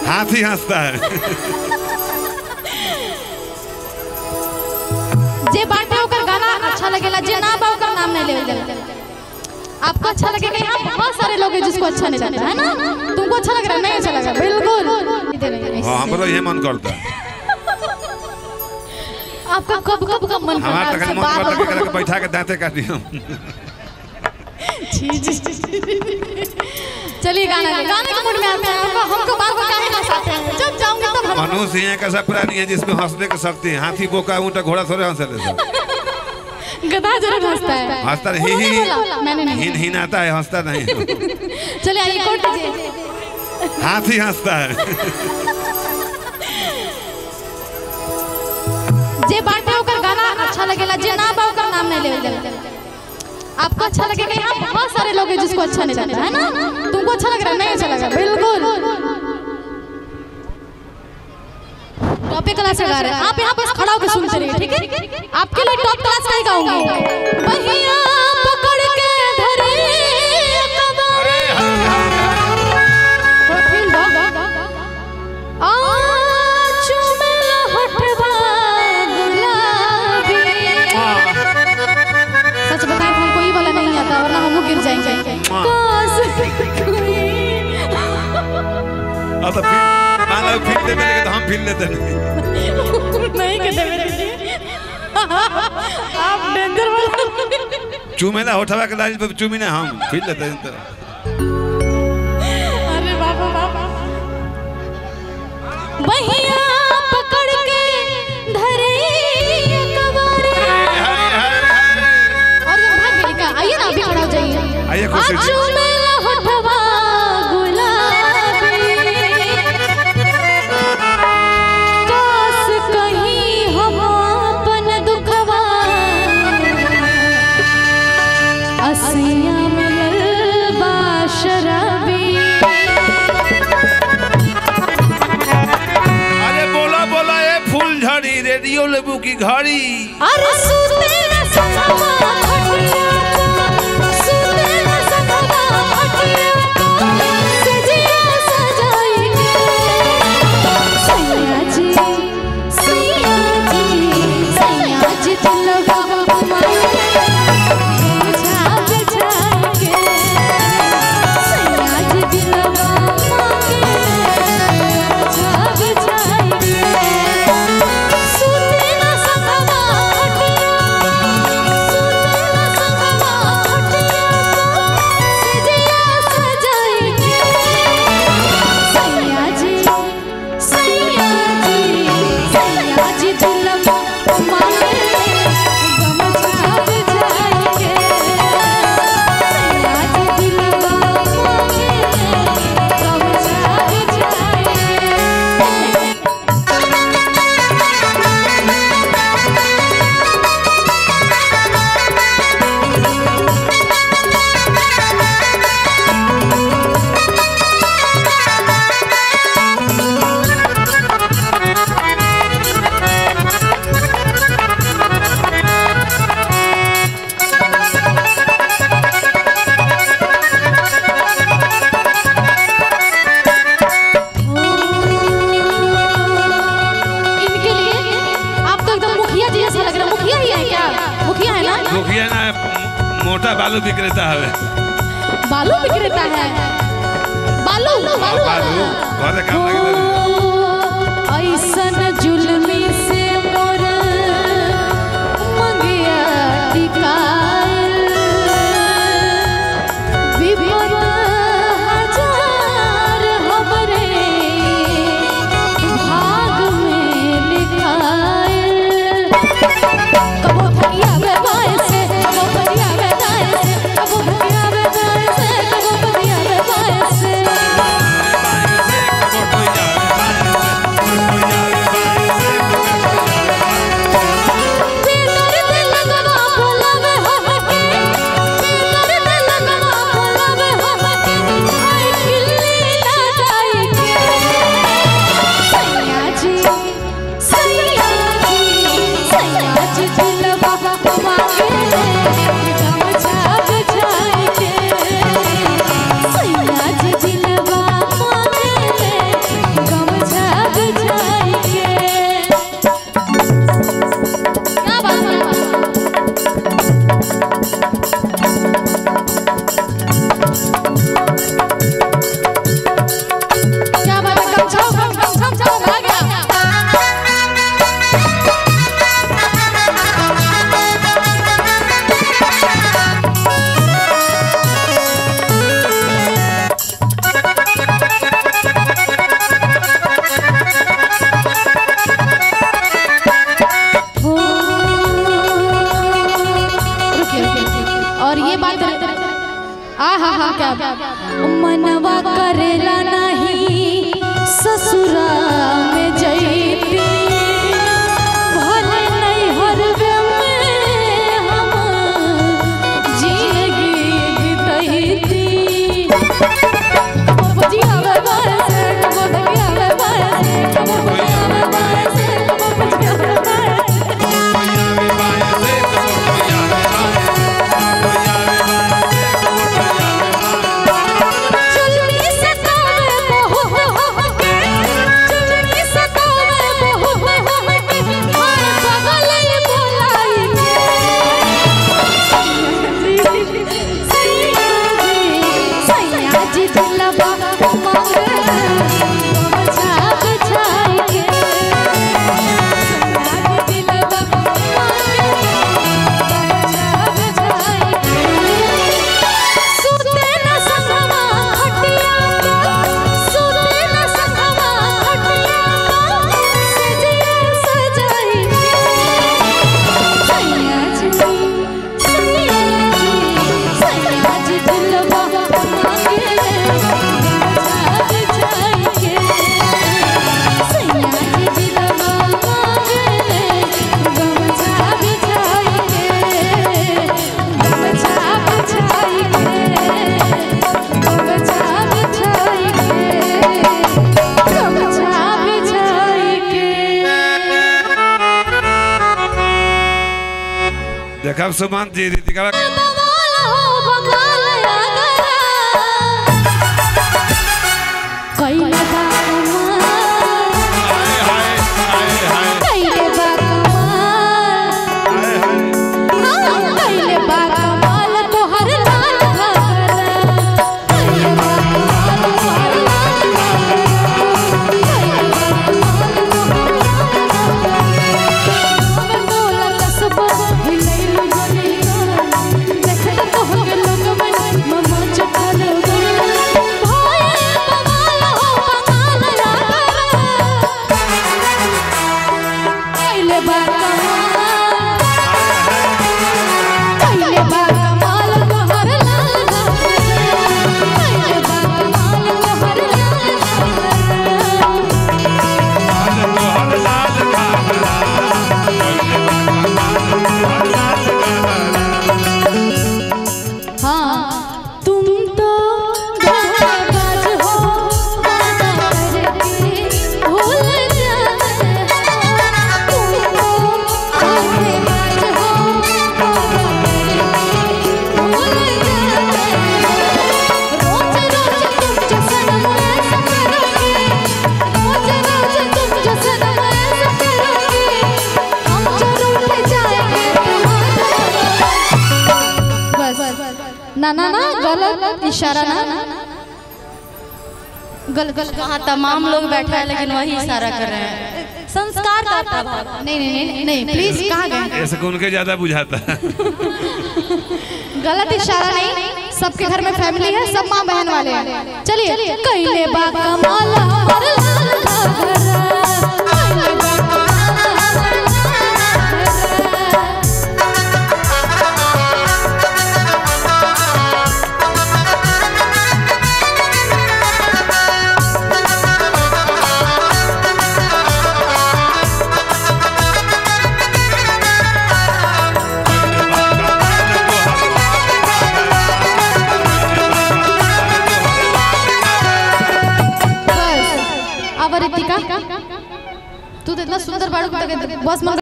हाथी हंसता है। जे बाटे ओकर गाना अच्छा लगेला, जे ना बा ओकर नाम नहीं लेवल जाला। आपको अच्छा लगेगा? यहाँ बहुत सारे लोग हैं जिसको अच्छा नहीं लगता है ना। तुमको अच्छा लग रहा है? नहीं अच्छा लगा? बिल्कुल। हाँ हमरो ये मन करता है। आपका कब कब का मन करता है? हमारा मन करता है कि बैठा के दांते काट दियो। चलिए गाने के मूड में आते हैं। हमको बार बार काहे हंसाते हैं? जब जाऊंगी तब हम मनुष्य यहाँ कैसा प्राणी है जिसमें हंसने की शक्ति है? हाथी बोका ऊँट घोड़ा थोड़े हंसते सब। गधा जरूर हंसता है। हंसता ही हिन आता है, हंसता नहीं। चलिए आइए कोट दीजिए। हाथी हंसता है। जे बाटे ओकर गाना अच्छा लगेला, जे ना बा ओकर नाम नहीं लेवल जाला। आपको अच्छा लगेगा? यहाँ बहुत सारे लोग हैं जिसको अच्छा नहीं लगता है ना। तुमको अच्छा लग रहा है? नहीं अच्छा लगा? बिल्कुल। टॉप क्लास गा रहे हैं आप, यहाँ बस खड़ा होकर सुनते रहिए, ठीक है? आपके लिए टॉप क्लास का ही गाऊंगी। पहिया पकड़ के धरे सच बताएं हमको ये वाला नहीं आता वरना हम गिर जाएंगे। तो फिर दे मेरे तो हम फिर लेते नहीं कहते मेरे आप डेंजर वाला चूमेला होठवा के लाल पे चूमी ना हम फिर लेते हैं। अरे बाबा बाबा भैया पकड़ के धरे कबारे और भाग गई का। आइए ना अभी खड़ा हो जाइए। आइए कोशिश रेडियो लेबू की घड़ी। अरे सुते न सखवा खटिया सुते न सखवा खटिया सजिया सजाएंगे सैया जी सैया जी सैया जी दिलवा हमारे बुझा बुझाएंगे सैया जी दिलवा हमारे बुझा बुझाएंगे मोटा बालू विक्रेता है। बालू विक्रेता है? बालू बालू घरे काम लगे ऐसन जुल्मी से मोर मंगिया टिकाल विपद हजार हमरे भाग में लिखाल। कबो भगिया बेबाय से कबो भगिया बेदाय से कबो भगिया बेदाय से कबो भगिया बेबाय से देखा सुमंत जी रीतिका ना ना ना गलत इशारा ना गलत। वहाँ तमाम लोग बैठा है लेकिन वही इशारा कर रहे हैं। संस्कार का प्रभाव। नहीं नहीं नहीं नहीं प्लीज कहाँ गए? ऐसे को उनके ज्यादा बुझाता है। गलत इशारा नहीं, सबके घर में फैमिली है, सब माँ बहन वाले हैं। चलिए कइले बा कमाल हमर रीतिका तू तो इतना सुंदर बाड़ू बस